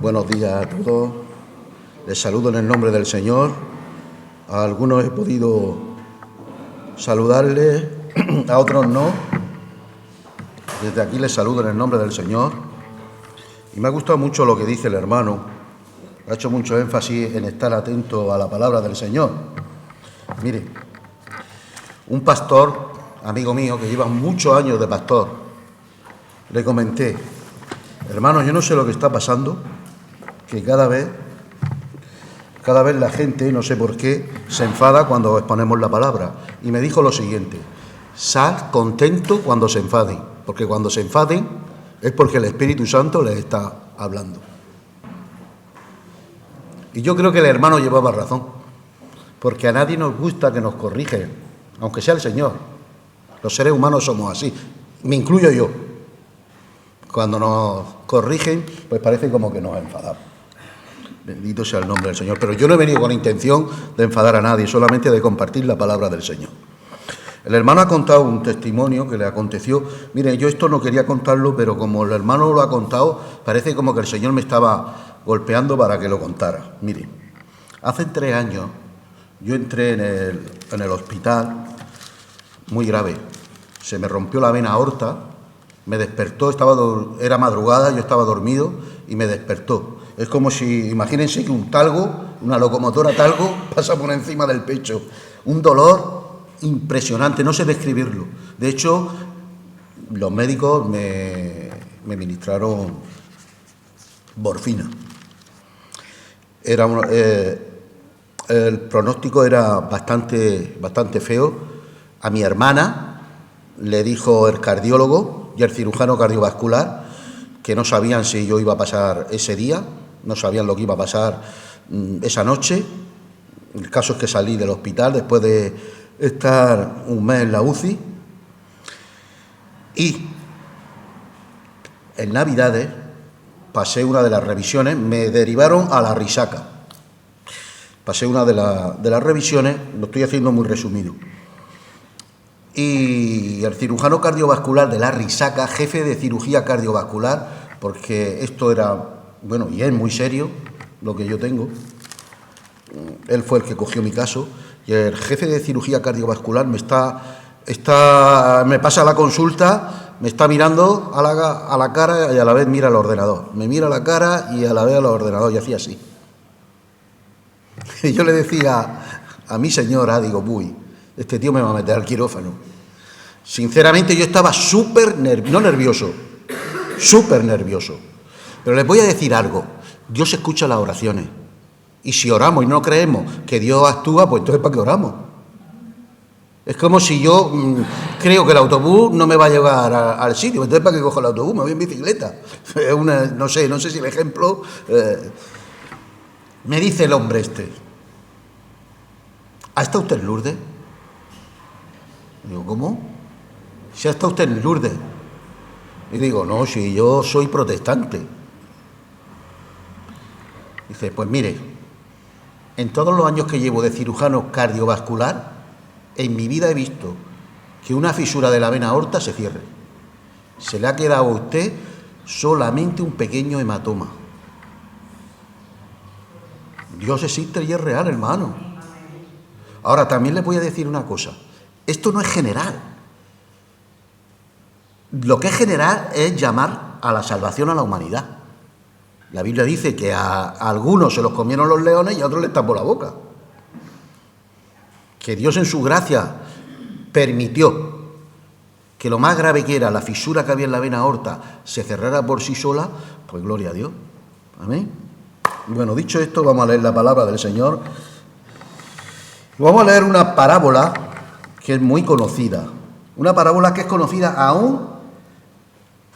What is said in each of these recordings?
Buenos días a todos. Les saludo en el nombre del Señor. A algunos he podido saludarles, a otros no. Desde aquí les saludo en el nombre del Señor. Y me ha gustado mucho lo que dice el hermano. Ha hecho mucho énfasis en estar atento a la palabra del Señor. Mire, un pastor, amigo mío, que lleva muchos años de pastor, le comenté: hermano, yo no sé lo que está pasando, que cada vez la gente, no sé por qué, se enfada cuando exponemos la palabra. Y me dijo lo siguiente: sal contento cuando se enfaden, porque cuando se enfaden es porque el Espíritu Santo les está hablando. Y yo creo que el hermano llevaba razón, porque a nadie nos gusta que nos corrigen, aunque sea el Señor. Los seres humanos somos así, me incluyo yo. Cuando nos corrigen, pues parece como que nos enfadamos. Bendito sea el nombre del Señor. Pero yo no he venido con la intención de enfadar a nadie, solamente de compartir la palabra del Señor. El hermano ha contado un testimonio que le aconteció. Mire, yo esto no quería contarlo, pero como el hermano lo ha contado, parece como que el Señor me estaba golpeando para que lo contara. Mire, hace 3 años yo entré en el hospital muy grave. Se me rompió la vena aorta, me despertó, era madrugada, yo estaba dormido y me despertó. Es como si, imagínense que un talgo, una locomotora talgo, pasa por encima del pecho. Un dolor impresionante, no sé describirlo. De hecho, los médicos me ministraron morfina. El pronóstico era bastante feo. A mi hermana le dijo el cardiólogo y el cirujano cardiovascular que no sabían si yo iba a pasar ese día, no sabían lo que iba a pasar esa noche. El caso es que salí del hospital después de estar un mes en la UCI y en Navidades pasé una de las revisiones, me derivaron a la Risaca. Pasé una de las revisiones, lo estoy haciendo muy resumido. Y el cirujano cardiovascular de la Risaca, jefe de cirugía cardiovascular, porque esto era, bueno, y es muy serio lo que yo tengo, él fue el que cogió mi caso, y el jefe de cirugía cardiovascular me pasa la consulta, me está mirando a la cara y a la vez mira al ordenador. Me mira a la cara y a la vez al ordenador, y hacía así. Y yo le decía a mi señora, digo, uy, este tío me va a meter al quirófano. Sinceramente yo estaba súper nervioso. Pero les voy a decir algo: Dios escucha las oraciones. Y si oramos y no creemos que Dios actúa, pues entonces ¿para qué oramos? Es como si yo creo que el autobús no me va a llevar al sitio, entonces ¿para qué cojo el autobús? Me voy en bicicleta. No sé si el ejemplo... Me dice el hombre este: ¿ha estado usted en Lourdes? Digo, ¿cómo? ¿Si ha estado usted en Lourdes? Y digo, no, si yo soy protestante. Dice, pues mire, en todos los años que llevo de cirujano cardiovascular, en mi vida he visto que una fisura de la vena aorta se cierre. Se le ha quedado a usted solamente un pequeño hematoma. Dios existe y es real, hermano. Ahora, también les voy a decir una cosa. Esto no es general. Lo que es general es llamar a la salvación a la humanidad. La Biblia dice que a algunos se los comieron los leones y a otros les tapó la boca. Que Dios en su gracia permitió que lo más grave que era la fisura que había en la vena aorta se cerrara por sí sola, pues gloria a Dios. Amén. Bueno, dicho esto, vamos a leer la palabra del Señor. Vamos a leer una parábola que es muy conocida. Una parábola que es conocida aún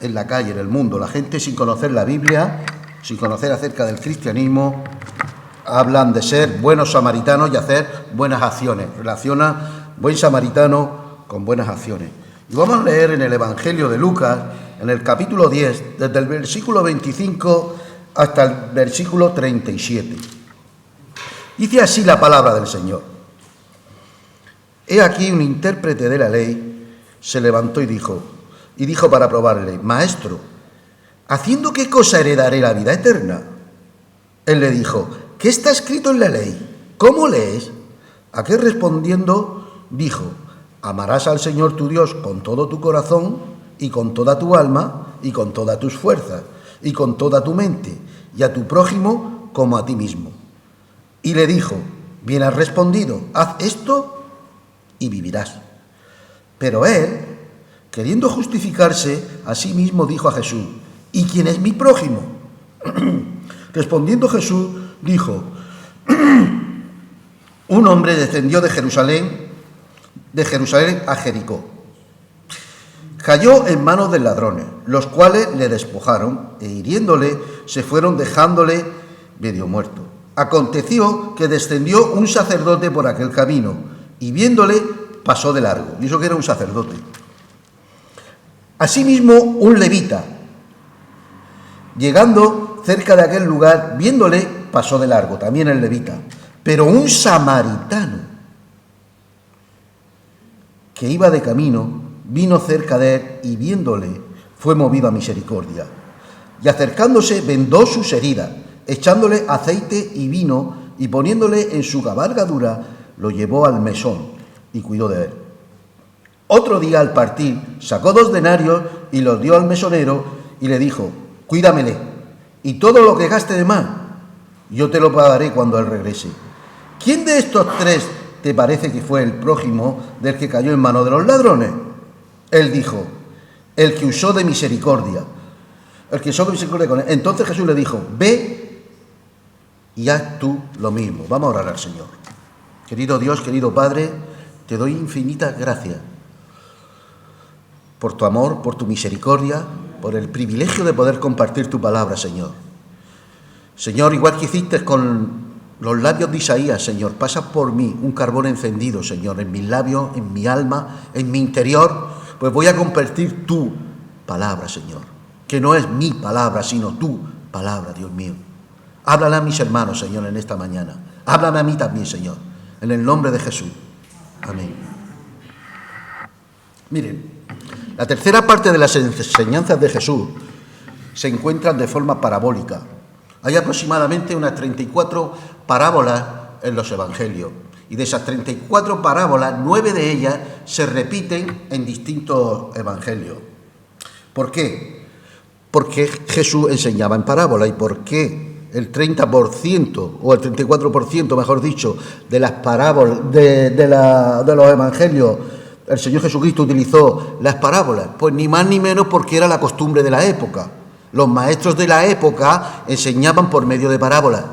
en la calle, en el mundo. La gente, sin conocer la Biblia, sin conocer acerca del cristianismo, hablan de ser buenos samaritanos y hacer buenas acciones. Relaciona buen samaritano con buenas acciones. Y vamos a leer en el Evangelio de Lucas, en el capítulo 10, desde el versículo 25 hasta el versículo 37. Dice así la palabra del Señor: He aquí un intérprete de la ley se levantó y dijo para probarle: Maestro, ¿haciendo qué cosa heredaré la vida eterna? Él le dijo: ¿qué está escrito en la ley? ¿Cómo lees? Aquel respondiendo dijo: amarás al Señor tu Dios con todo tu corazón y con toda tu alma y con todas tus fuerzas y con toda tu mente, y a tu prójimo como a ti mismo. Y le dijo: bien has respondido, haz esto y vivirás. Pero él, queriendo justificarse a sí mismo, dijo a Jesús: ¿y quién es mi prójimo? Respondiendo Jesús, dijo: un hombre descendió de Jerusalén a Jericó. Cayó en manos de ladrones, los cuales le despojaron e hiriéndole se fueron dejándole medio muerto. Aconteció que descendió un sacerdote por aquel camino y viéndole pasó de largo. Y eso que era un sacerdote. Asimismo un levita, llegando cerca de aquel lugar, viéndole pasó de largo, también el levita. Pero un samaritano que iba de camino vino cerca de él y viéndole fue movido a misericordia. Y acercándose vendó sus heridas, echándole aceite y vino y poniéndole en su cabalgadura, lo llevó al mesón y cuidó de él. Otro día al partir sacó 2 denarios y los dio al mesonero y le dijo: cuídamele, y todo lo que gaste de más yo te lo pagaré cuando él regrese. ¿Quién de estos 3 te parece que fue el prójimo del que cayó en manos de los ladrones? Él dijo: el que usó de misericordia. El que usó de misericordia con él. Entonces Jesús le dijo: ve y haz tú lo mismo. Vamos a orar al Señor. Querido Dios, querido Padre, te doy infinitas gracias por tu amor, por tu misericordia, por el privilegio de poder compartir tu palabra, Señor. Señor, igual que hiciste con los labios de Isaías, Señor, pasa por mí un carbón encendido, Señor, en mis labios, en mi alma, en mi interior, pues voy a compartir tu palabra, Señor, que no es mi palabra, sino tu palabra, Dios mío. Háblale a mis hermanos, Señor, en esta mañana. Háblame a mí también, Señor, en el nombre de Jesús. Amén. Miren, la tercera parte de las enseñanzas de Jesús se encuentran de forma parabólica. Hay aproximadamente unas 34 parábolas en los evangelios. Y de esas 34 parábolas, 9 de ellas se repiten en distintos evangelios. ¿Por qué? Porque Jesús enseñaba en parábola. ¿Y por qué el 30% o el 34%, mejor dicho, de las parábolas de los evangelios, el Señor Jesucristo utilizó las parábolas? Pues ni más ni menos porque era la costumbre de la época. Los maestros de la época enseñaban por medio de parábolas.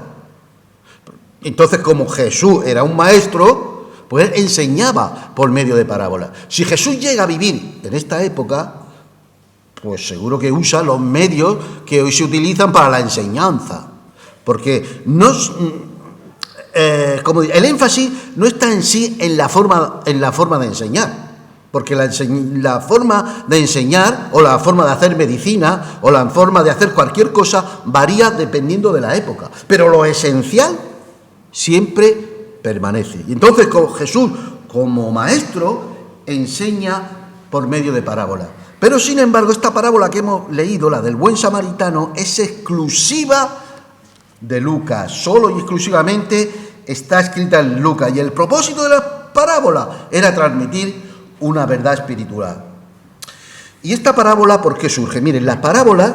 Entonces, como Jesús era un maestro, pues él enseñaba por medio de parábolas. Si Jesús llega a vivir en esta época, pues seguro que usa los medios que hoy se utilizan para la enseñanza. Porque el énfasis no está en sí en la forma de enseñar. Porque la forma de enseñar o la forma de hacer medicina o la forma de hacer cualquier cosa varía dependiendo de la época. Pero lo esencial siempre permanece. Y entonces Jesús, como maestro, enseña por medio de parábolas. Pero sin embargo, esta parábola que hemos leído, la del buen samaritano, es exclusiva de Lucas. Solo y exclusivamente está escrita en Lucas. Y el propósito de la parábola era transmitir una verdad espiritual. ¿Y esta parábola por qué surge? Miren, las parábolas,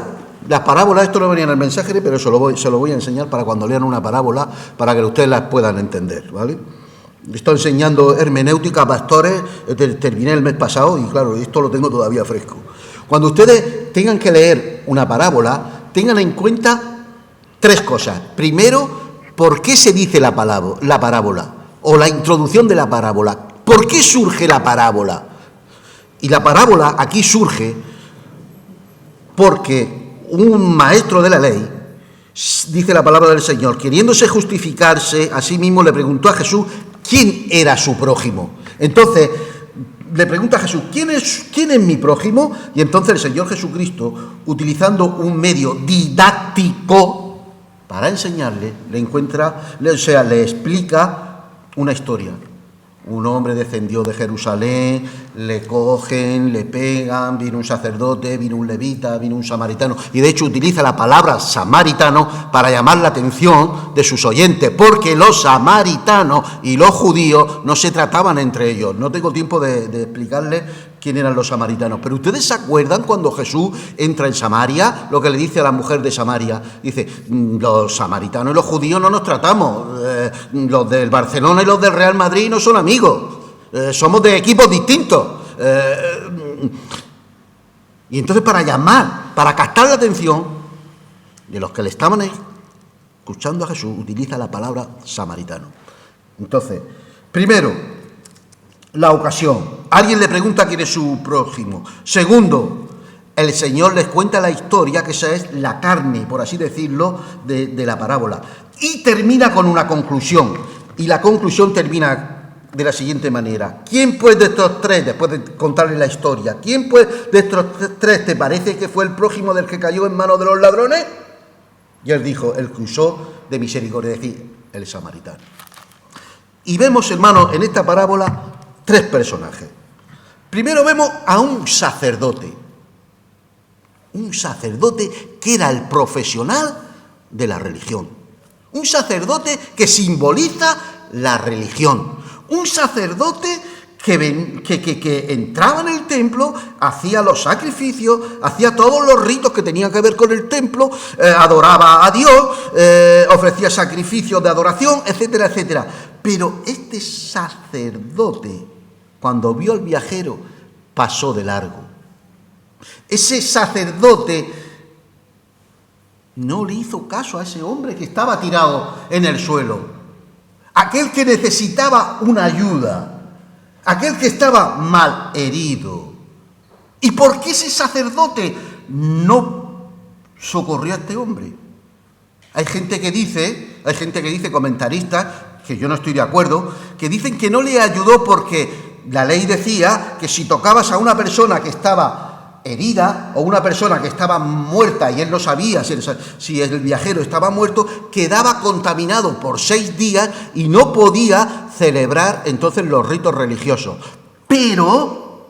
esto no venía en el mensaje, pero se lo voy a enseñar para cuando lean una parábola, para que ustedes las puedan entender, ¿vale? Estoy enseñando hermenéutica a pastores, terminé el mes pasado y claro, esto lo tengo todavía fresco. Cuando ustedes tengan que leer una parábola, tengan en cuenta 3 cosas. Primero, ¿por qué se dice la parábola? O la introducción de la parábola. ¿Por qué surge la parábola? Y la parábola aquí surge porque un maestro de la ley, dice la palabra del Señor, queriéndose justificarse a sí mismo, le preguntó a Jesús quién era su prójimo. Entonces, le pregunta a Jesús, ¿quién es mi prójimo? Y entonces el Señor Jesucristo, utilizando un medio didáctico para enseñarle, le explica una historia Un hombre descendió de Jerusalén, le cogen, le pegan, vino un sacerdote, vino un levita, vino un samaritano. Y de hecho utiliza la palabra samaritano para llamar la atención de sus oyentes, porque los samaritanos y los judíos no se trataban entre ellos. No tengo tiempo de explicarles quién eran los samaritanos. Pero ¿ustedes se acuerdan cuando Jesús entra en Samaria? Lo que le dice a la mujer de Samaria. Dice, los samaritanos y los judíos no nos tratamos. Los del Barcelona y los del Real Madrid no son amigos. Somos de equipos distintos. Y entonces para captar la atención de los que le estaban escuchando a Jesús, utiliza la palabra samaritano. Entonces, primero, la ocasión. Alguien le pregunta quién es su prójimo. Segundo, el Señor les cuenta la historia, que esa es la carne, por así decirlo, de la parábola. Y termina con una conclusión. Y la conclusión termina de la siguiente manera. ¿Quién pues de estos tres, después de contarles la historia, quién pues de estos tres te parece que fue el prójimo del que cayó en manos de los ladrones? Y él dijo, el que usó de misericordia, es decir, el samaritano. Y vemos, hermanos, en esta parábola tres personajes. Primero vemos a un sacerdote que era el profesional de la religión, un sacerdote que simboliza la religión, un sacerdote que entraba en el templo, hacía los sacrificios, hacía todos los ritos que tenían que ver con el templo, adoraba a Dios, ofrecía sacrificios de adoración, etcétera, etcétera. Pero este sacerdote, cuando vio al viajero, pasó de largo. Ese sacerdote no le hizo caso a ese hombre que estaba tirado en el suelo, aquel que necesitaba una ayuda, aquel que estaba mal herido. ¿Y por qué ese sacerdote no socorrió a este hombre? Hay gente que dice, comentaristas, que yo no estoy de acuerdo, que dicen que no le ayudó porque la ley decía que si tocabas a una persona que estaba herida o una persona que estaba muerta y él no sabía si el viajero estaba muerto, quedaba contaminado por 6 días y no podía celebrar entonces los ritos religiosos. Pero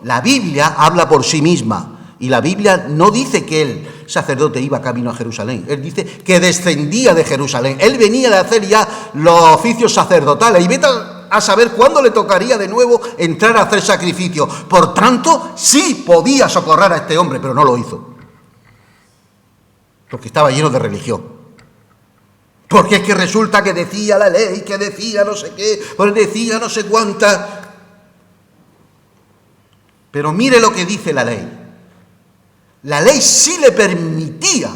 la Biblia habla por sí misma. Y la Biblia no dice que el sacerdote iba camino a Jerusalén. Él dice que descendía de Jerusalén. Él venía de hacer ya los oficios sacerdotales. Y vete a saber cuándo le tocaría de nuevo entrar a hacer sacrificio. Por tanto, sí podía socorrer a este hombre, pero no lo hizo. Porque estaba lleno de religión. Porque es que resulta que decía la ley, que decía no sé qué, pues decía no sé cuántas. Pero mire lo que dice la ley. La ley sí le permitía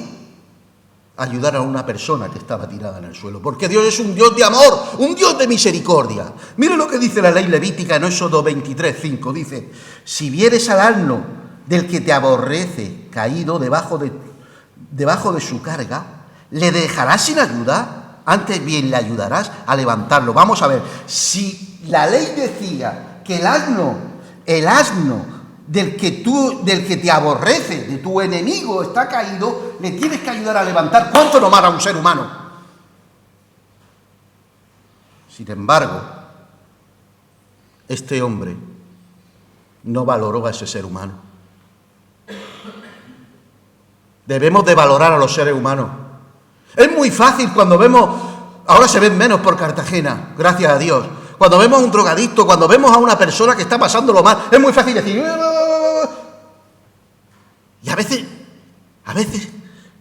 ayudar a una persona que estaba tirada en el suelo, porque Dios es un Dios de amor, un Dios de misericordia. Mire lo que dice la ley levítica en Éxodo 23:5. Dice, si vieres al asno del que te aborrece caído debajo de su carga, ¿le dejarás sin ayuda? Antes bien le ayudarás a levantarlo. Vamos a ver, si la ley decía que el asno del que te aborrece, de tu enemigo está caído, le tienes que ayudar a levantar, ¿cuánto no más a un ser humano? Sin embargo, este hombre no valoró a ese ser humano. Debemos de valorar a los seres humanos. Es muy fácil cuando vemos, ahora se ven menos por Cartagena, gracias a Dios. Cuando vemos a un drogadicto, cuando vemos a una persona que está pasándolo mal, es muy fácil decir... Y a veces,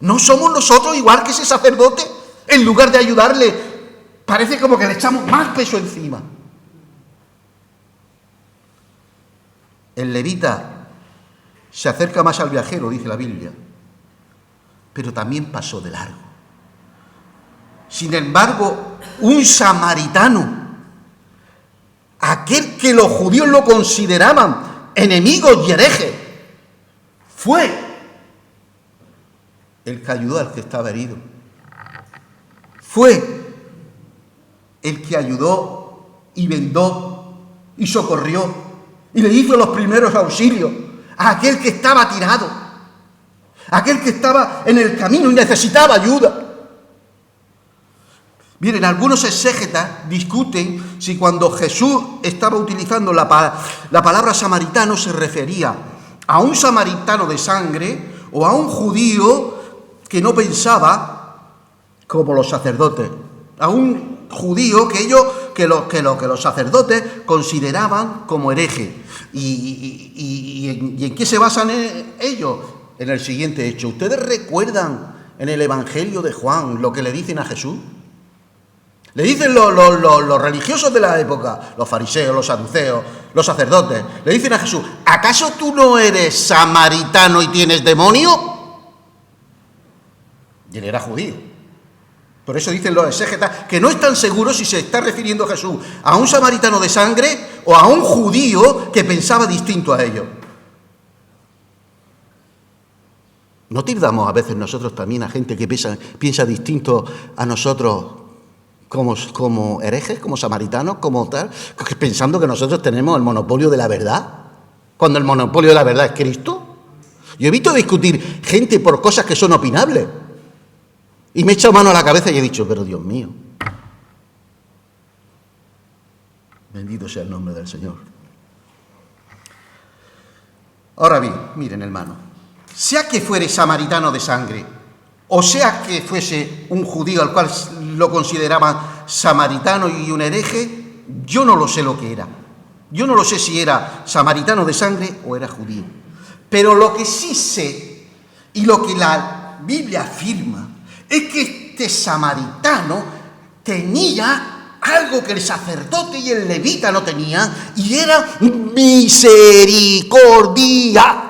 ¿no somos nosotros igual que ese sacerdote? En lugar de ayudarle, parece como que le echamos más peso encima. El levita se acerca más al viajero, dice la Biblia, pero también pasó de largo. Sin embargo, un samaritano, aquel que los judíos lo consideraban enemigos y herejes, fue el que ayudó al que estaba herido. Fue el que ayudó y vendó y socorrió y le hizo los primeros auxilios a aquel que estaba tirado, a aquel que estaba en el camino y necesitaba ayuda. Miren, algunos exégetas discuten si cuando Jesús estaba utilizando la palabra samaritano se refería a un samaritano de sangre o a un judío que no pensaba como los sacerdotes, a un judío que los sacerdotes consideraban como hereje. ¿Y en qué se basan ellos? En el siguiente hecho. ¿Ustedes recuerdan en el Evangelio de Juan lo que le dicen a Jesús? Le dicen los religiosos de la época, los fariseos, los saduceos, los sacerdotes, le dicen a Jesús: ¿acaso tú no eres samaritano y tienes demonio? Y él era judío. Por eso dicen los exégetas que no están seguros si se está refiriendo Jesús a un samaritano de sangre o a un judío que pensaba distinto a ellos. ¿No tildamos a veces nosotros también a gente que piensa distinto a nosotros como herejes, como samaritanos, como tal, pensando que nosotros tenemos el monopolio de la verdad, cuando el monopolio de la verdad es Cristo? Yo he visto discutir gente por cosas que son opinables y me he echado mano a la cabeza y he dicho: pero Dios mío, bendito sea el nombre del Señor. Ahora bien, miren, hermano, sea que fuere samaritano de sangre, o sea que fuese un judío al cual lo consideraban samaritano y un hereje, yo no lo sé lo que era. Yo no lo sé si era samaritano de sangre o era judío. Pero lo que sí sé, y lo que la Biblia afirma, es que este samaritano tenía algo que el sacerdote y el levita no tenían, y era misericordia.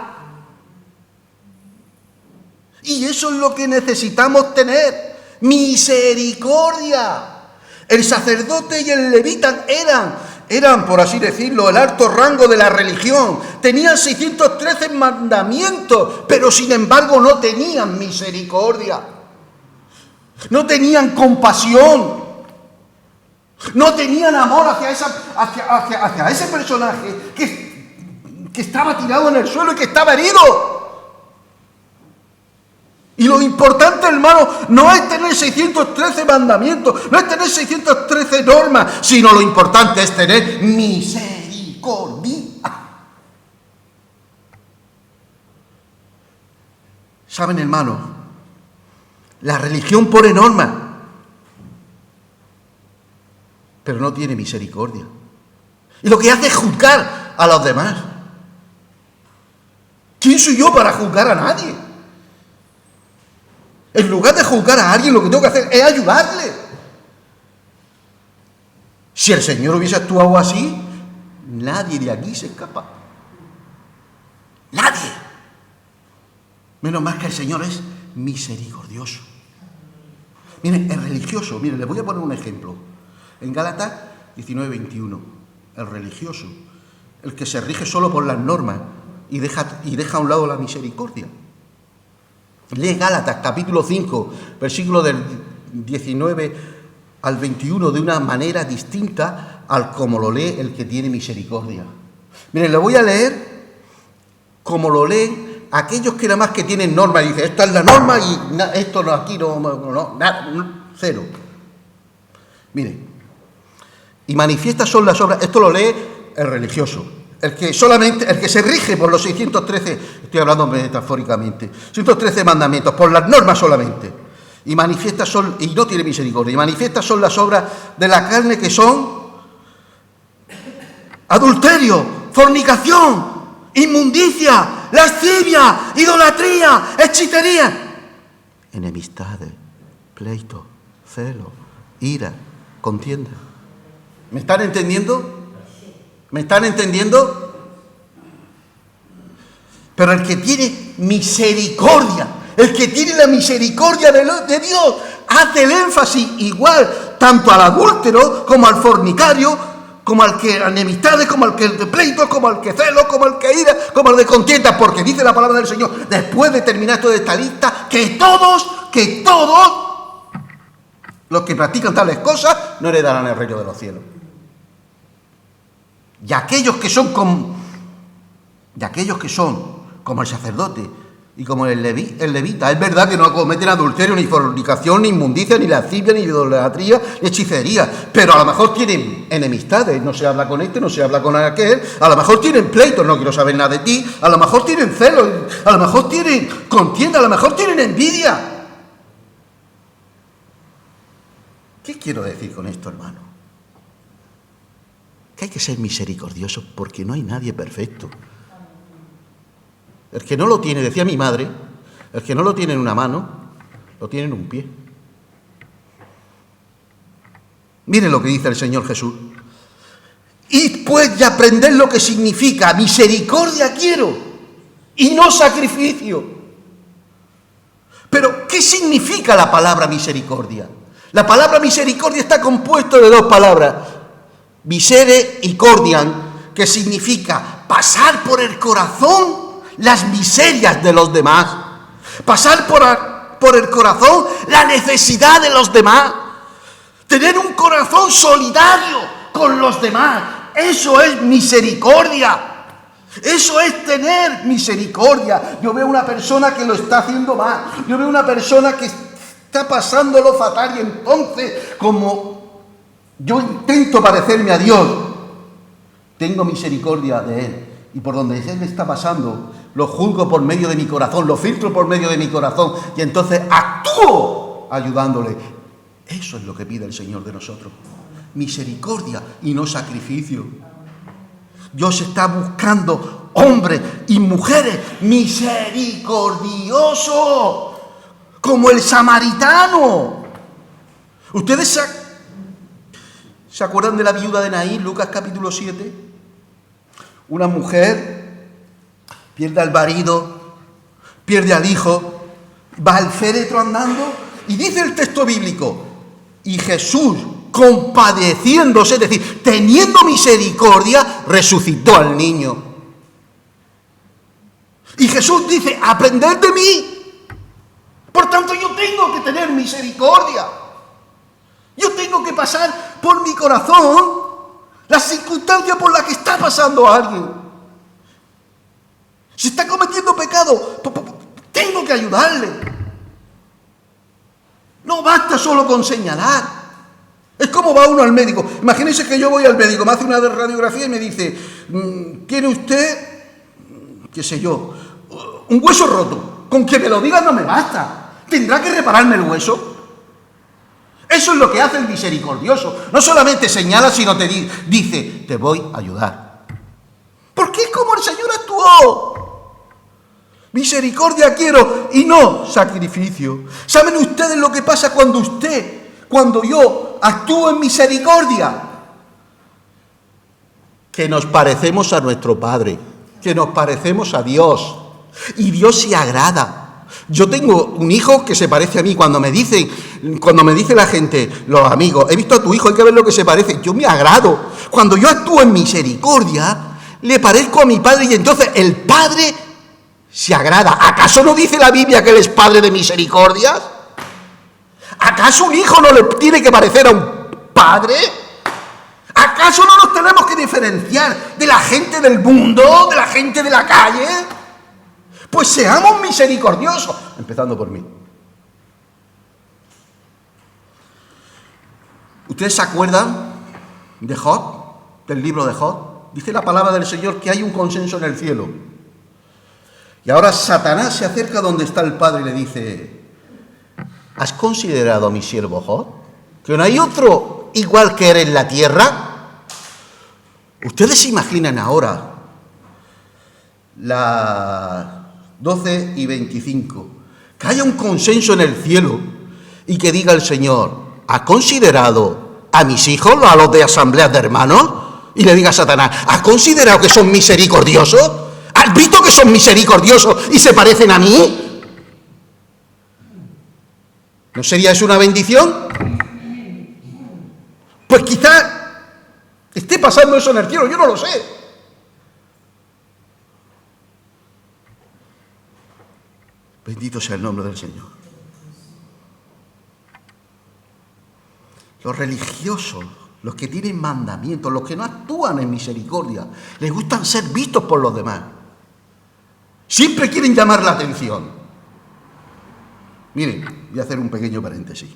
Y eso es lo que necesitamos tener, misericordia. El sacerdote y el levita eran, por así decirlo, el alto rango de la religión. Tenían 613 mandamientos, pero sin embargo no tenían misericordia. No tenían compasión. No tenían amor hacia ese personaje que estaba tirado en el suelo y que estaba herido. Y lo importante, hermano, no es tener 613 mandamientos, no es tener 613 normas, sino lo importante es tener misericordia. ¿Saben, hermano? La religión pone normas, pero no tiene misericordia. Y lo que hace es juzgar a los demás. ¿Quién soy yo para juzgar a nadie? En lugar de juzgar a alguien, lo que tengo que hacer es ayudarle. Si el Señor hubiese actuado así, nadie de aquí se escapa. Nadie. Menos más que el Señor es misericordioso. Miren, el religioso, miren, les voy a poner un ejemplo. En Gálatas 19:21, el religioso, el que se rige solo por las normas y deja a un lado la misericordia. Lee Gálatas, capítulo 5, versículo del 19 al 21, de una manera distinta al como lo lee el que tiene misericordia. Miren, le voy a leer como lo leen aquellos que nada más que tienen norma. Y dicen: esta es la norma y esto no, aquí no, cero. Miren, y manifiestas son las obras. Esto lo lee el religioso. El que se rige por los 613, estoy hablando metafóricamente, 613 mandamientos, por las normas solamente. Y manifiestas son, y no tiene misericordia, y manifiestas son las obras de la carne, que son adulterio, fornicación, inmundicia, lascivia, idolatría, hechicería, enemistades, pleito, celo, ira, contienda. ¿Me están entendiendo? ¿Me están entendiendo? Pero el que tiene misericordia, el que tiene la misericordia de Dios, hace el énfasis igual tanto al adúltero como al fornicario, como al que enemistades, como al que de pleitos, como al que celo, como al que ira, como al de contienda, porque dice la palabra del Señor, después de terminar toda esta lista, que todos los que practican tales cosas no heredarán el reino de los cielos. Y aquellos que son como el sacerdote y como el levita. Es verdad que no cometen adulterio, ni fornicación, ni inmundicia, ni lascivia, ni idolatría, ni hechicería, pero a lo mejor tienen enemistades, no se habla con este, no se habla con aquel, a lo mejor tienen pleitos, no quiero saber nada de ti, a lo mejor tienen celos, a lo mejor tienen contienda, a lo mejor tienen envidia. ¿Qué quiero decir con esto, hermano? Que hay que ser misericordioso porque no hay nadie perfecto. El que no lo tiene, decía mi madre, el que no lo tiene en una mano, lo tiene en un pie. Miren lo que dice el Señor Jesús. Id pues y aprended lo que significa misericordia quiero y no sacrificio. Pero, ¿qué significa la palabra misericordia? La palabra misericordia está compuesta de dos palabras. Misere y cordian, que significa pasar por el corazón las miserias de los demás, pasar por el corazón la necesidad de los demás, tener un corazón solidario con los demás. Eso es misericordia, eso es tener misericordia. Yo veo una persona que lo está haciendo mal, yo veo una persona que está pasándolo fatal y entonces, como yo intento parecerme a Dios, tengo misericordia de Él. Y por donde Él está pasando, lo juzgo por medio de mi corazón, lo filtro por medio de mi corazón y entonces actúo ayudándole. Eso es lo que pide el Señor de nosotros. Misericordia y no sacrificio. Dios está buscando hombres y mujeres misericordiosos, como el samaritano. ¿Ustedes se acuerdan de la viuda de Naín, Lucas capítulo 7? Una mujer pierde al marido, pierde al hijo, va al féretro andando y dice el texto bíblico, y Jesús, compadeciéndose, es decir, teniendo misericordia, resucitó al niño. Y Jesús dice, aprended de mí. Por tanto, yo tengo que tener misericordia. Yo tengo que pasar por mi corazón la circunstancia por la que está pasando alguien. Si está cometiendo pecado, tengo que ayudarle. No basta solo con señalar. Es como va uno al médico. Imagínense que yo voy al médico, me hace una radiografía y me dice, ¿tiene usted, qué sé yo, un hueso roto? Con que me lo diga no me basta. ¿Tendrá que repararme el hueso? Eso es lo que hace el misericordioso. No solamente señala, sino te dice, te voy a ayudar. Porque es como el Señor actuó. Misericordia quiero y no sacrificio. ¿Saben ustedes lo que pasa cuando yo actúo en misericordia? Que nos parecemos a nuestro Padre, que nos parecemos a Dios. Y Dios se agrada. Yo tengo un hijo que se parece a mí. Cuando me dice la gente, los amigos, he visto a tu hijo, hay que ver lo que se parece. Yo me agrado. Cuando yo actúo en misericordia, le parezco a mi Padre y entonces el Padre se agrada. ¿Acaso no dice la Biblia que Él es Padre de misericordias? ¿Acaso un hijo no le tiene que parecer a un padre? ¿Acaso no nos tenemos que diferenciar de la gente del mundo, de la gente de la calle? Pues seamos misericordiosos, empezando por mí. ¿Ustedes se acuerdan de Job, del libro de Job? Dice la palabra del Señor que hay un consenso en el cielo. Y ahora Satanás se acerca donde está el Padre y le dice, ¿has considerado a mi siervo Job? ¿Que no hay otro igual que él en la tierra? ¿Ustedes se imaginan ahora las 12:25, que haya un consenso en el cielo y que diga el Señor, ¿ha considerado a mis hijos, a los de asambleas de hermanos? Y le diga a Satanás, ¿has considerado que son misericordiosos? ¿Has visto que son misericordiosos y se parecen a mí? ¿No sería eso una bendición? Pues quizá esté pasando eso en el cielo, yo no lo sé. Bendito sea el nombre del Señor. Los religiosos, los que tienen mandamientos, los que no actúan en misericordia, les gustan ser vistos por los demás. Siempre quieren llamar la atención. Miren, voy a hacer un pequeño paréntesis.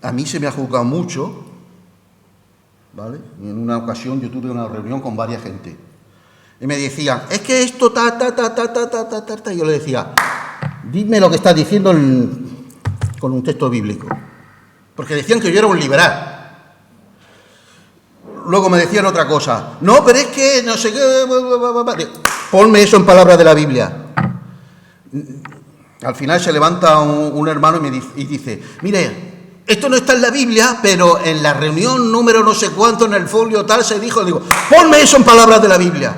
A mí se me ha juzgado mucho, ¿vale? En una ocasión yo tuve una reunión con varias gente. Y me decían, es que esto, y yo le decía, dime lo que estás diciendo con un texto bíblico. Porque decían que yo era un liberal. Luego me decían otra cosa. No, pero es que no sé qué. Ponme eso en palabras de la Biblia. Al final se levanta un hermano y dice, mire, esto no está en la Biblia, pero en la reunión número no sé cuánto, en el folio tal, se dijo, digo, ponme eso en palabras de la Biblia.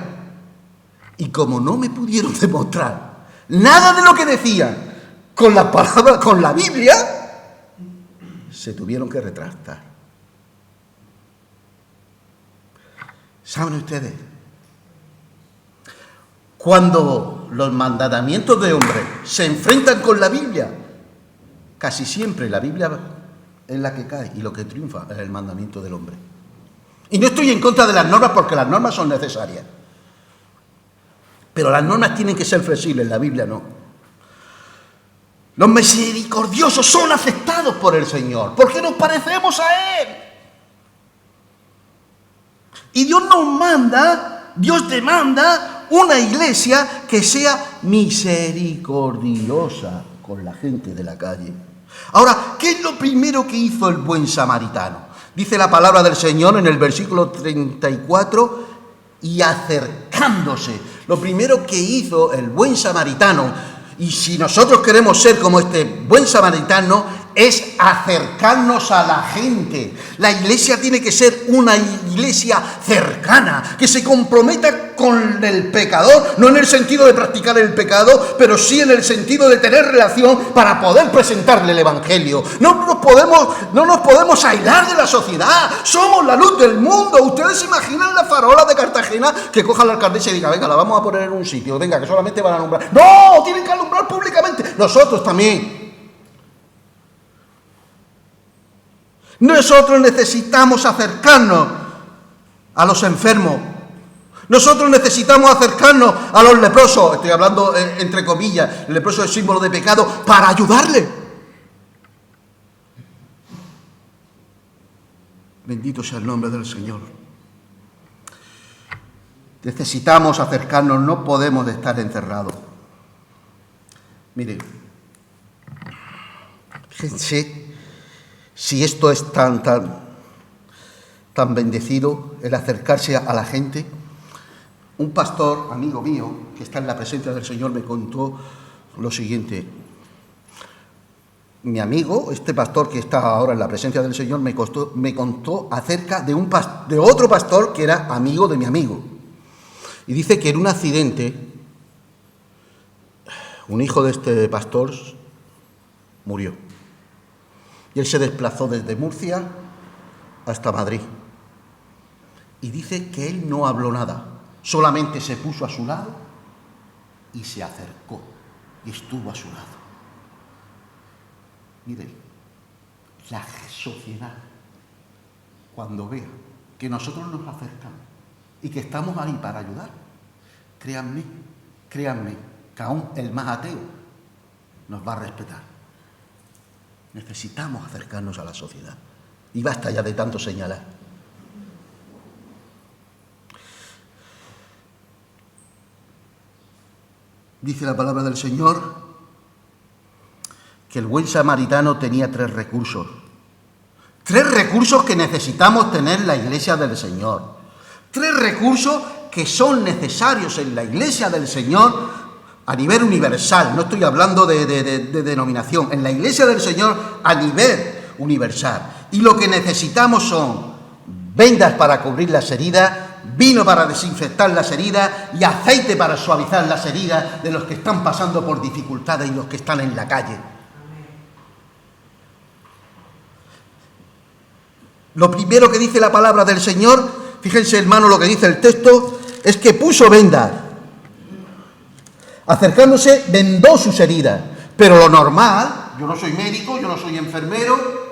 Y como no me pudieron demostrar nada de lo que decían con las palabras, con la Biblia, se tuvieron que retractar. ¿Saben ustedes? Cuando los mandamientos de hombre se enfrentan con la Biblia, casi siempre la Biblia es la que cae y lo que triunfa es el mandamiento del hombre. Y no estoy en contra de las normas porque las normas son necesarias. Pero las normas tienen que ser flexibles, la Biblia no. Los misericordiosos son aceptados por el Señor porque nos parecemos a Él. Y Dios nos manda, Dios demanda una iglesia que sea misericordiosa con la gente de la calle. Ahora, ¿qué es lo primero que hizo el buen samaritano? Dice la palabra del Señor en el versículo 34, y acercándose. Lo primero que hizo el buen samaritano, y si nosotros queremos ser como este buen samaritano, es acercarnos a la gente. La iglesia tiene que ser una iglesia cercana, que se comprometa con el pecador, no en el sentido de practicar el pecado, pero sí en el sentido de tener relación para poder presentarle el evangelio. No nos podemos aislar de la sociedad, somos la luz del mundo. Ustedes se imaginan la farola de Cartagena que coja la alcaldesa y diga, venga, la vamos a poner en un sitio, venga, que solamente van a alumbrar. No, tienen que alumbrar públicamente. Nosotros también. Nosotros necesitamos acercarnos a los enfermos. Nosotros necesitamos acercarnos a los leprosos. Estoy hablando entre comillas, el leproso es símbolo de pecado, para ayudarle. Bendito sea el nombre del Señor. Necesitamos acercarnos, no podemos estar encerrados. Miren, fíjense si esto es tan bendecido, el acercarse a la gente. Un pastor, amigo mío, que está en la presencia del Señor, me contó lo siguiente. Mi amigo, este pastor que está ahora en la presencia del Señor, me contó acerca de otro pastor que era amigo de mi amigo. Y dice que en un accidente, un hijo de este pastor murió. Y él se desplazó desde Murcia hasta Madrid. Y dice que él no habló nada, solamente se puso a su lado y se acercó y estuvo a su lado. Miren, la sociedad, cuando vea que nosotros nos acercamos y que estamos ahí para ayudar, créanme, que aún el más ateo nos va a respetar. Necesitamos acercarnos a la sociedad. Y basta ya de tanto señalar. Dice la palabra del Señor que el buen samaritano tenía 3 recursos. 3 recursos que necesitamos tener en la iglesia del Señor. 3 recursos que son necesarios en la iglesia del Señor a nivel universal. No estoy hablando de denominación. En la iglesia del Señor a nivel universal. Y lo que necesitamos son vendas para cubrir las heridas, vino para desinfectar las heridas y aceite para suavizar las heridas de los que están pasando por dificultades y los que están en la calle. Lo primero que dice la palabra del Señor, fíjense hermano lo que dice el texto, es que puso vendas. Acercándose, vendó sus heridas. Pero lo normal, yo no soy médico, yo no soy enfermero,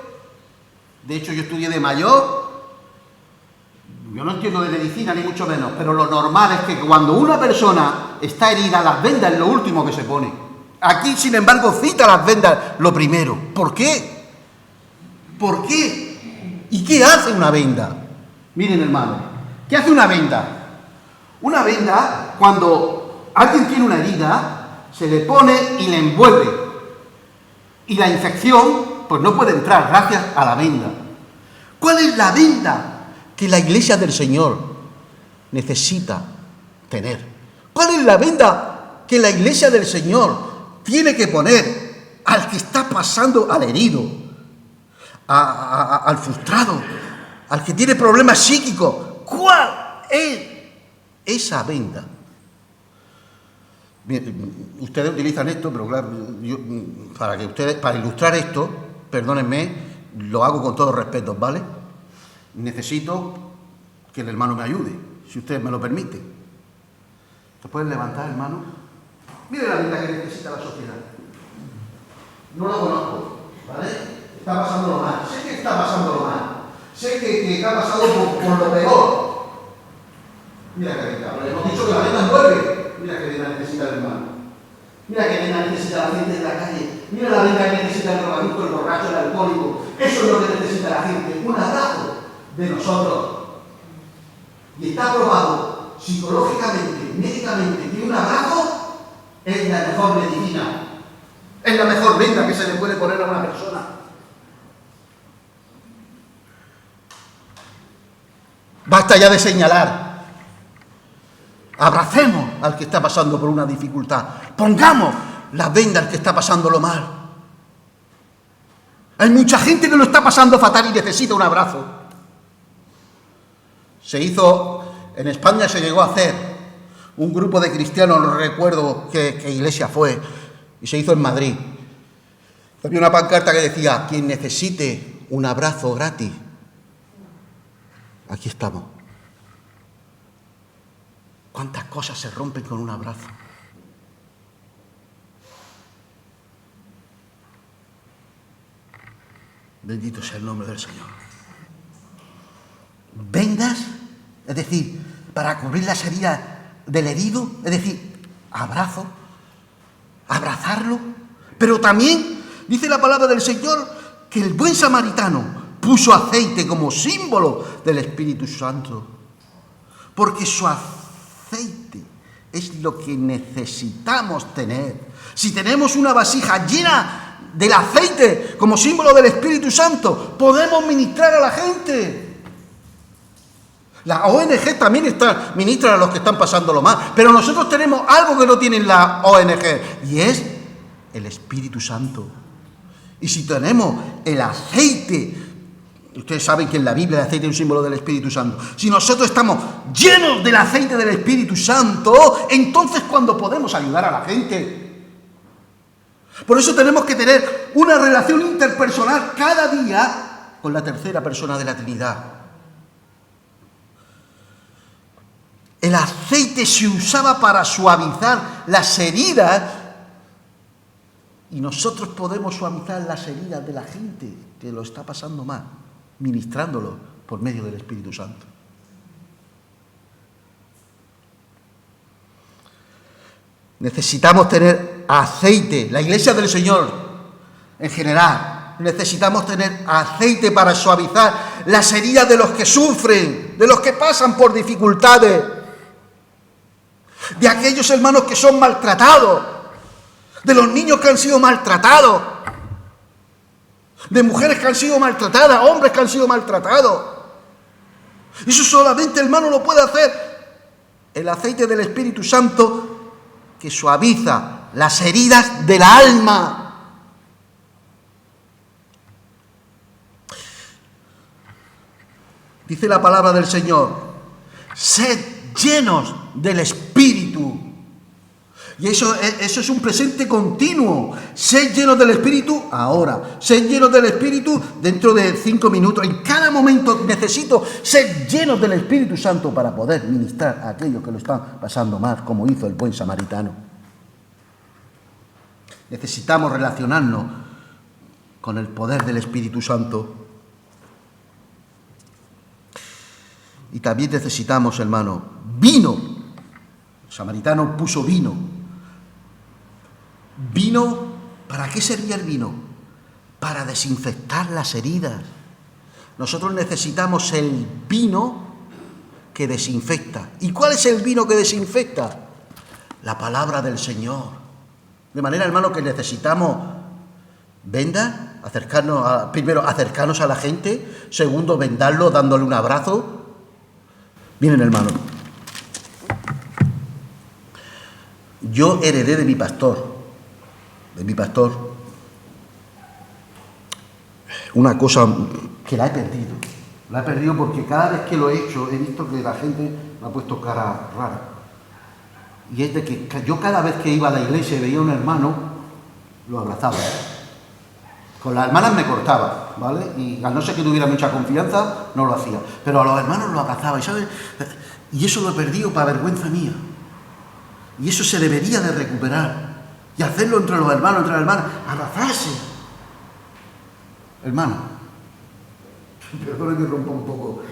de hecho yo estudié de mayor, Yo no entiendo de medicina ni mucho menos, pero lo normal es que cuando una persona está herida, las vendas es lo último que se pone. Aquí, sin embargo, cita las vendas lo primero. ¿Por qué? ¿Por qué? ¿Y qué hace una venda? Miren, hermano, ¿qué hace una venda? Una venda, cuando alguien tiene una herida, se le pone y le envuelve. Y la infección, pues no puede entrar gracias a la venda. ¿Cuál es la venda que la Iglesia del Señor necesita tener? ¿Cuál es la venda que la Iglesia del Señor tiene que poner al que está pasando, al herido, al frustrado, al que tiene problemas psíquicos? ¿Cuál es esa venda? Bien, ustedes utilizan esto, pero claro, para ilustrar esto, perdónenme, lo hago con todo respeto, ¿vale? Necesito que el hermano me ayude, si ustedes me lo permiten. ¿Se pueden levantar, hermano? Mire la venda que necesita la sociedad. No lo conozco, ¿vale? Está pasándolo mal. Sé que está pasándolo mal. Sé que ha pasado por lo peor. Mira que venda. Le hemos dicho que la venda envuelve. Mira que venda necesita el hermano. Mira que venda necesita la gente de la calle. Mira la venda que necesita el drogadicto, el borracho, el alcohólico. Eso es lo que necesita la gente. Un abrazo de nosotros. Y está probado psicológicamente, médicamente, que un abrazo es la mejor medicina. Es la mejor venda que se le puede poner a una persona. Basta ya de señalar. Abracemos al que está pasando por una dificultad. Pongamos la venda al que está pasándolo mal. Hay mucha gente que lo está pasando fatal y necesita un abrazo. En España se llegó a hacer un grupo de cristianos, no recuerdo qué iglesia fue, y se hizo en Madrid. Había una pancarta que decía: quien necesite un abrazo gratis, aquí estamos. ¿Cuántas cosas se rompen con un abrazo? Bendito sea el nombre del Señor. Vendas, es decir, para cubrir las heridas del herido, es decir, abrazo, abrazarlo, pero también dice la palabra del Señor que el buen samaritano puso aceite como símbolo del Espíritu Santo, porque su aceite es lo que necesitamos tener. Si tenemos una vasija llena del aceite como símbolo del Espíritu Santo, podemos ministrar a la gente. La ONG también ministra a los que están pasándolo mal, pero nosotros tenemos algo que no tienen la ONG, y es el Espíritu Santo. Y si tenemos el aceite, ustedes saben que en la Biblia el aceite es un símbolo del Espíritu Santo. Si nosotros estamos llenos del aceite del Espíritu Santo, entonces cuando podemos ayudar a la gente. Por eso tenemos que tener una relación interpersonal cada día con la tercera persona de la Trinidad. El aceite se usaba para suavizar las heridas, y nosotros podemos suavizar las heridas de la gente que lo está pasando mal, ministrándolo por medio del Espíritu Santo. Necesitamos tener aceite. La Iglesia del Señor, en general, necesitamos tener aceite para suavizar las heridas de los que sufren, de los que pasan por dificultades, de aquellos hermanos que son maltratados, de los niños que han sido maltratados, de mujeres que han sido maltratadas, hombres que han sido maltratados. Eso solamente, hermano, lo puede hacer el aceite del Espíritu Santo, que suaviza las heridas del alma. Dice la palabra del Señor: sed llenos del Espíritu. Y eso es un presente continuo. Sed llenos del Espíritu ahora. Sed llenos del Espíritu dentro de 5 minutos. En cada momento necesito ser llenos del Espíritu Santo para poder ministrar a aquellos que lo están pasando mal, como hizo el buen samaritano. Necesitamos relacionarnos con el poder del Espíritu Santo. Y también necesitamos, hermano, vino. El samaritano puso vino. Vino, ¿para qué servía el vino? Para desinfectar las heridas. Nosotros necesitamos el vino que desinfecta. ¿Y cuál es el vino que desinfecta? La palabra del Señor. De manera, hermano, que necesitamos venda, primero acercarnos a la gente, segundo vendarlo dándole un abrazo. Miren, hermano, yo heredé de mi pastor, una cosa que la he perdido. La he perdido porque cada vez que lo he hecho he visto que la gente me ha puesto cara rara. Y es de que yo cada vez que iba a la iglesia y veía a un hermano, lo abrazaba. Con las hermanas me cortaba, ¿vale? Y a no ser que tuviera mucha confianza, no lo hacía. Pero a los hermanos lo abrazaba, ¿sabes? Y eso lo he perdido para vergüenza mía. Y eso se debería de recuperar. Y hacerlo entre los hermanos, entre las hermanas. Abrazarse. Hermano, perdona que rompa un poco.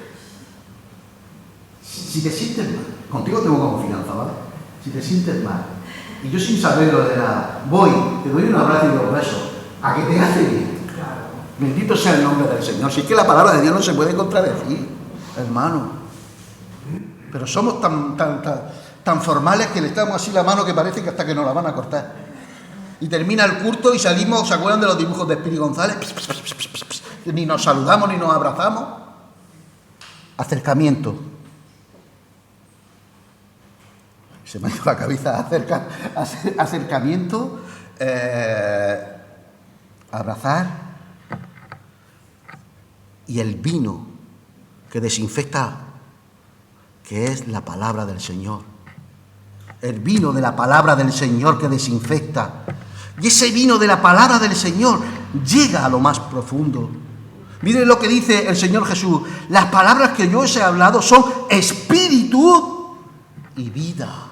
Si te sientes mal, contigo tengo confianza, ¿vale? Si te sientes mal, y yo sin saberlo de nada, voy, te doy un abrazo y dos besos, a que te hace bien. Claro. Bendito sea el nombre del Señor. Si es que la palabra de Dios no se puede contradecir, hermano. Pero somos tan formales que le damos así la mano que parece que hasta que nos la van a cortar. Y termina el culto y salimos, ¿se acuerdan de los dibujos de Espíritu González? Ni nos saludamos ni nos abrazamos. Acercamiento. Se me ha ido la cabeza acercamiento, abrazar y el vino que desinfecta, que es la palabra del Señor. El vino de la palabra del Señor que desinfecta. Y ese vino de la palabra del Señor llega a lo más profundo. Miren lo que dice el Señor Jesús. Las palabras que yo os he hablado son espíritu y vida.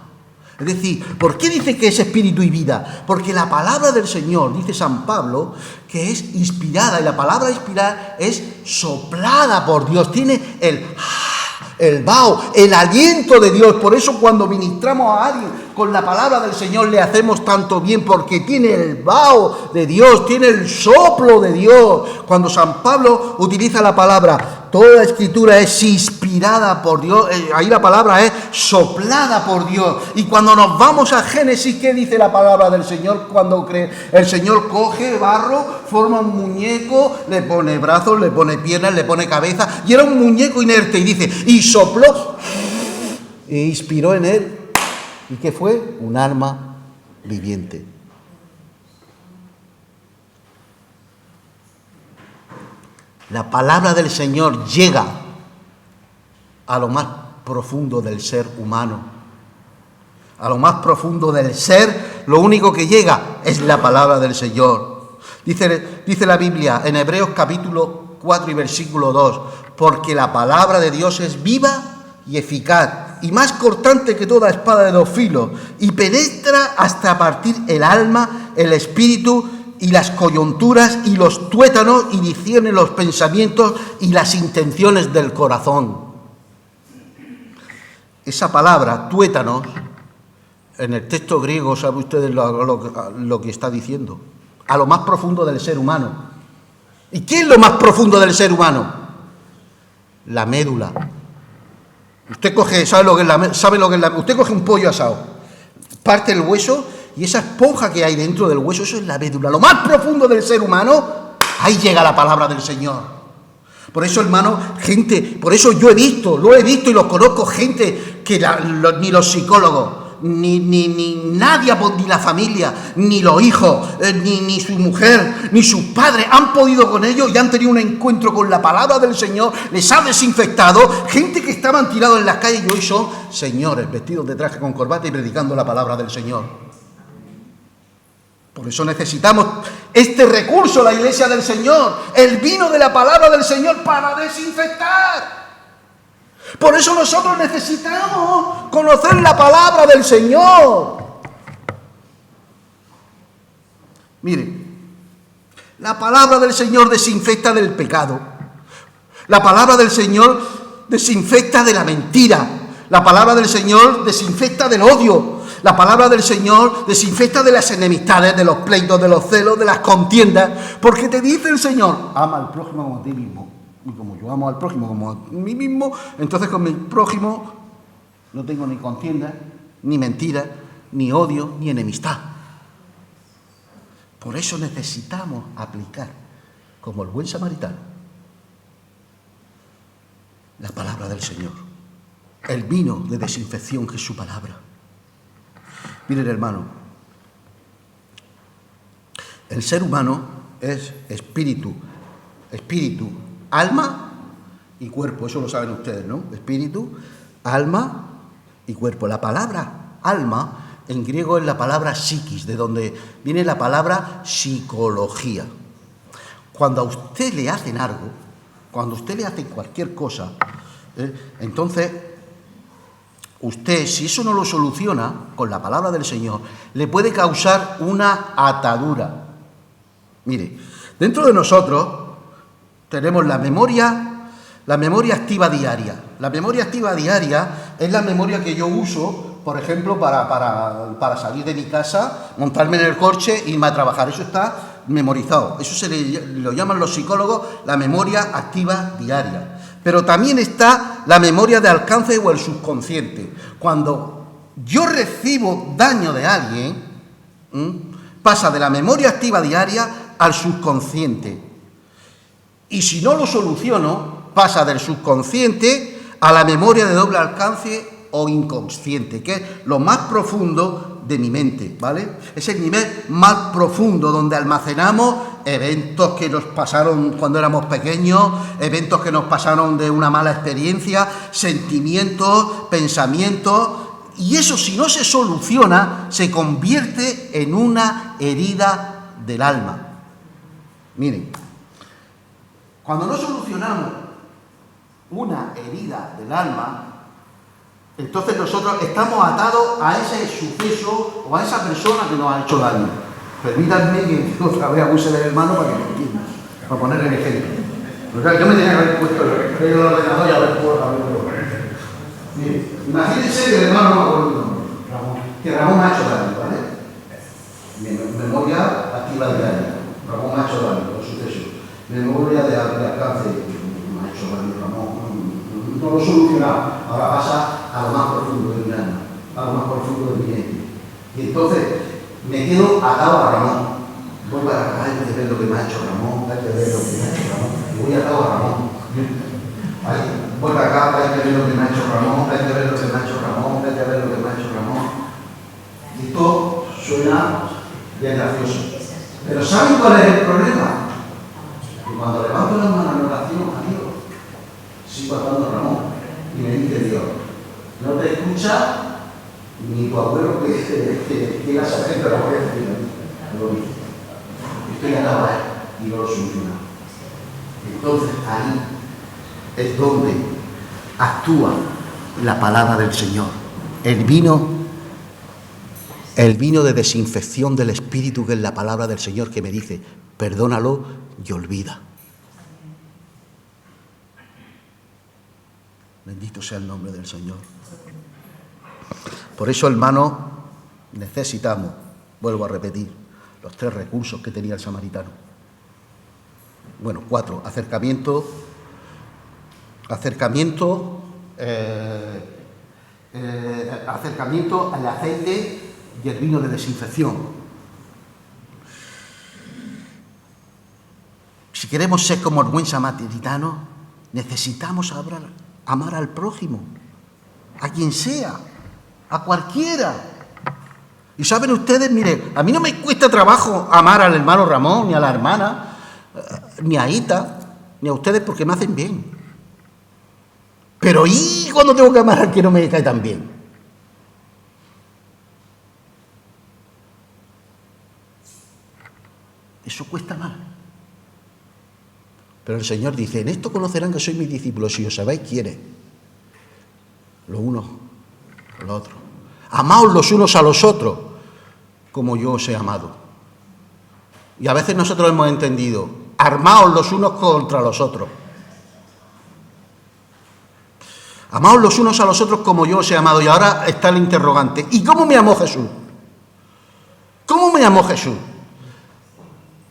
Es decir, ¿por qué dice que es espíritu y vida? Porque la palabra del Señor, dice San Pablo, que es inspirada, y la palabra inspirada es soplada por Dios, tiene el vaho, el aliento de Dios. Por eso cuando ministramos a alguien con la palabra del Señor le hacemos tanto bien, porque tiene el vaho de Dios, tiene el soplo de Dios. Cuando San Pablo utiliza la palabra, toda la escritura es inspirada por Dios, ahí la palabra es soplada por Dios. Y cuando nos vamos a Génesis, ¿qué dice la palabra del Señor? Cuando el Señor coge barro, forma un muñeco, le pone brazos, le pone piernas, le pone cabeza, y era un muñeco inerte, y dice, y sopló, e inspiró en él. ¿Y qué fue? Un alma viviente. La palabra del Señor llega a lo más profundo del ser humano. A lo más profundo del ser, lo único que llega es la palabra del Señor. Dice la Biblia en Hebreos capítulo 4 y versículo 2, porque la palabra de Dios es viva y eficaz, y más cortante que toda espada de dos filos, y penetra hasta partir el alma, el espíritu y las coyunturas y los tuétanos, y discierne los pensamientos y las intenciones del corazón. Esa palabra, tuétanos, en el texto griego, ¿sabe ustedes lo que está diciendo? A lo más profundo del ser humano. ¿Y qué es lo más profundo del ser humano? La médula. Usted coge, ¿sabe lo que es la médula? Usted coge un pollo asado, parte el hueso, y esa esponja que hay dentro del hueso, eso es la médula. Lo más profundo del ser humano, ahí llega la palabra del Señor. Por eso, hermano, gente, por eso yo lo he visto y los conozco, gente que ni los psicólogos, ni nadie, ni la familia, ni los hijos, ni su mujer, ni sus padres han podido con ellos y han tenido un encuentro con la palabra del Señor, les ha desinfectado. Gente que estaban tirados en las calles y hoy son señores vestidos de traje con corbata y predicando la palabra del Señor. Por eso necesitamos este recurso, la iglesia del Señor, el vino de la palabra del Señor para desinfectar. Por eso nosotros necesitamos conocer la palabra del Señor. Mire, la palabra del Señor desinfecta del pecado. La palabra del Señor desinfecta de la mentira. La palabra del Señor desinfecta del odio. La palabra del Señor desinfecta de las enemistades, de los pleitos, de los celos, de las contiendas. Porque te dice el Señor, ama al prójimo como a ti mismo. Y como yo amo al prójimo como a mí mismo, entonces con mi prójimo no tengo ni contienda, ni mentira, ni odio, ni enemistad. Por eso necesitamos aplicar, como el buen samaritano, la palabra del Señor. El vino de desinfección que es su palabra. Miren, hermano, el ser humano es espíritu, alma y cuerpo. Eso lo saben ustedes, ¿no? Espíritu, alma y cuerpo. La palabra alma en griego es la palabra psiquis, de donde viene la palabra psicología. Cuando a usted le hacen algo, cuando a usted le hacen cualquier cosa, entonces usted, si eso no lo soluciona con la palabra del Señor, le puede causar una atadura. Mire, dentro de nosotros tenemos la memoria activa diaria. La memoria activa diaria es la memoria que yo uso, por ejemplo, para salir de mi casa, montarme en el coche e irme a trabajar. Eso está memorizado. Eso lo llaman los psicólogos la memoria activa diaria. Pero también está la memoria de alcance o el subconsciente. Cuando yo recibo daño de alguien, pasa de la memoria activa diaria al subconsciente. Y si no lo soluciono, pasa del subconsciente a la memoria de doble alcance o inconsciente, que es lo más profundo de mi mente, ¿vale? Es el nivel más profundo donde almacenamos eventos que nos pasaron cuando éramos pequeños, eventos que nos pasaron de una mala experiencia, sentimientos, pensamientos, y eso, si no se soluciona, se convierte en una herida del alma. Miren, cuando no solucionamos una herida del alma, entonces nosotros estamos atados a ese suceso o a esa persona que nos ha hecho daño. Permítanme que otra vez abuse del hermano para que me entiendan, para poner el ejemplo. Yo me tenía que haber puesto el ordenador y haber puesto. Mire, imagínense que el hermano no me acuerdo el nombre, que Ramón me ha hecho daño, ¿vale? Memoria activa diaria. Ramón me ha hecho daño, por suceso. Memoria de alcance, me ha hecho daño Ramón. No lo he solucionado. Ahora pasa a lo más profundo de mi alma, a lo más profundo de mi mente. Y entonces me quedo atado a Ramón. Voy para acá, hay que ver lo que me ha hecho Ramón, hay que ver lo que me ha hecho Ramón. Y voy atado a Ramón. Voy para acá, hay que ver lo que me ha hecho Ramón, hay que ver lo que me ha hecho Ramón, hay que ver lo que me ha hecho Ramón. Y esto suena bien gracioso. Pero ¿saben cuál es el problema? Que cuando levanto la mano en oración a Dios, sigo atando a Ramón. Y me dice Dios, no te escucha ni tu abuelo que iba a saber, pero lo voy a decir, no lo dice. Estoy atado a él y no lo soluciona. Entonces ahí es donde actúa la palabra del Señor. El vino de desinfección del espíritu, que es la palabra del Señor, que me dice, perdónalo y olvida. Bendito sea el nombre del Señor. Por eso, hermanos, necesitamos, vuelvo a repetir, los 3 recursos que tenía el samaritano. Bueno, 4. Acercamiento al aceite y el vino de desinfección. Si queremos ser como el buen samaritano, necesitamos amar al prójimo, a quien sea, a cualquiera. Y saben ustedes, miren, a mí no me cuesta trabajo amar al hermano Ramón, ni a la hermana, ni a Ita, ni a ustedes, porque me hacen bien. Pero ¿y cuando tengo que amar al que no me cae tan bien? Eso cuesta más. Pero el Señor dice, en esto conocerán que sois mis discípulos, si os sabéis quiénes, los unos a los otros. Amaos los unos a los otros, como yo os he amado. Y a veces nosotros hemos entendido, armaos los unos contra los otros. Amaos los unos a los otros como yo os he amado. Y ahora está el interrogante. ¿Y cómo me amó Jesús? ¿Cómo me amó Jesús?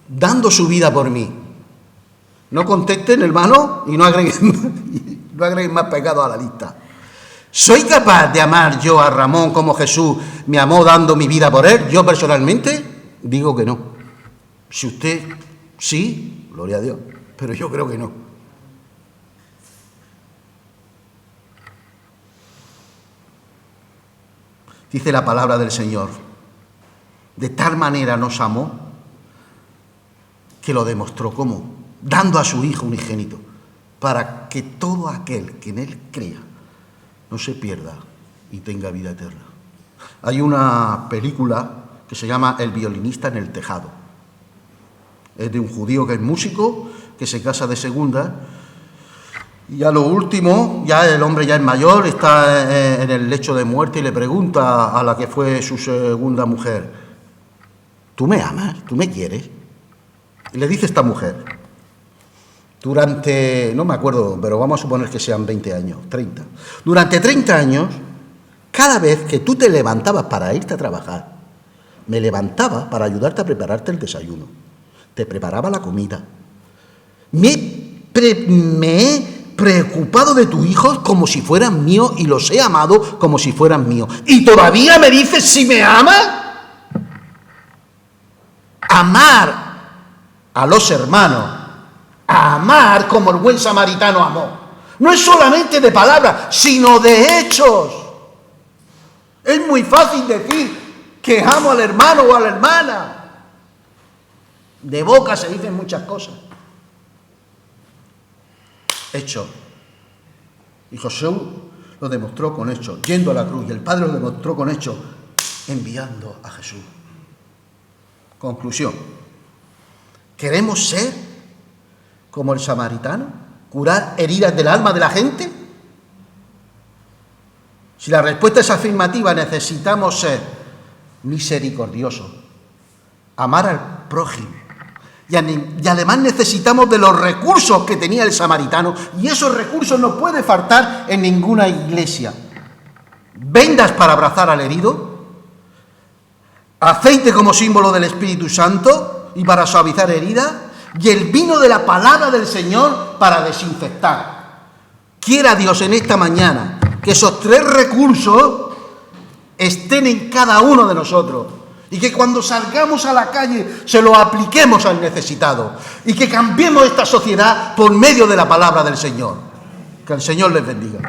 Dando su vida por mí. No contesten, hermano, y no agreguen más pecados a la lista. ¿Soy capaz de amar yo a Ramón como Jesús me amó dando mi vida por él? Yo personalmente digo que no. Si usted sí, gloria a Dios, pero yo creo que no. Dice la palabra del Señor, de tal manera nos amó que lo demostró como dando a su Hijo unigénito, para que todo aquel que en Él crea no se pierda y tenga vida eterna. Hay una película que se llama El violinista en el tejado. Es de un judío que es músico, que se casa de segunda, y a lo último, ya el hombre ya es mayor, está en el lecho de muerte y le pregunta a la que fue su segunda mujer, ¿tú me amas? ¿Tú me quieres? Y le dice esta mujer, durante, no me acuerdo, pero vamos a suponer que sean 20 años, 30. Durante 30 años, cada vez que tú te levantabas para irte a trabajar, me levantaba para ayudarte a prepararte el desayuno. Te preparaba la comida. Me he preocupado de tus hijos como si fueran míos y los he amado como si fueran míos. Y todavía me dices si me amas. Amar a los hermanos, a amar como el buen samaritano amó. No es solamente de palabras, sino de hechos. Es muy fácil decir que amo al hermano o a la hermana. De boca se dicen muchas cosas. Hechos. Y José lo demostró con hechos, yendo a la cruz. Y el Padre lo demostró con hechos, enviando a Jesús. Conclusión. ¿Queremos ser como el samaritano? ¿Curar heridas del alma de la gente? Si la respuesta es afirmativa, necesitamos ser misericordiosos, amar al prójimo. Y además necesitamos de los recursos que tenía el samaritano, y esos recursos no pueden faltar en ninguna iglesia. Vendas para abrazar al herido, aceite como símbolo del Espíritu Santo y para suavizar heridas, y el vino de la palabra del Señor para desinfectar. Quiera Dios en esta mañana que esos tres recursos estén en cada uno de nosotros. Y que cuando salgamos a la calle se lo apliquemos al necesitado. Y que cambiemos esta sociedad por medio de la palabra del Señor. Que el Señor les bendiga.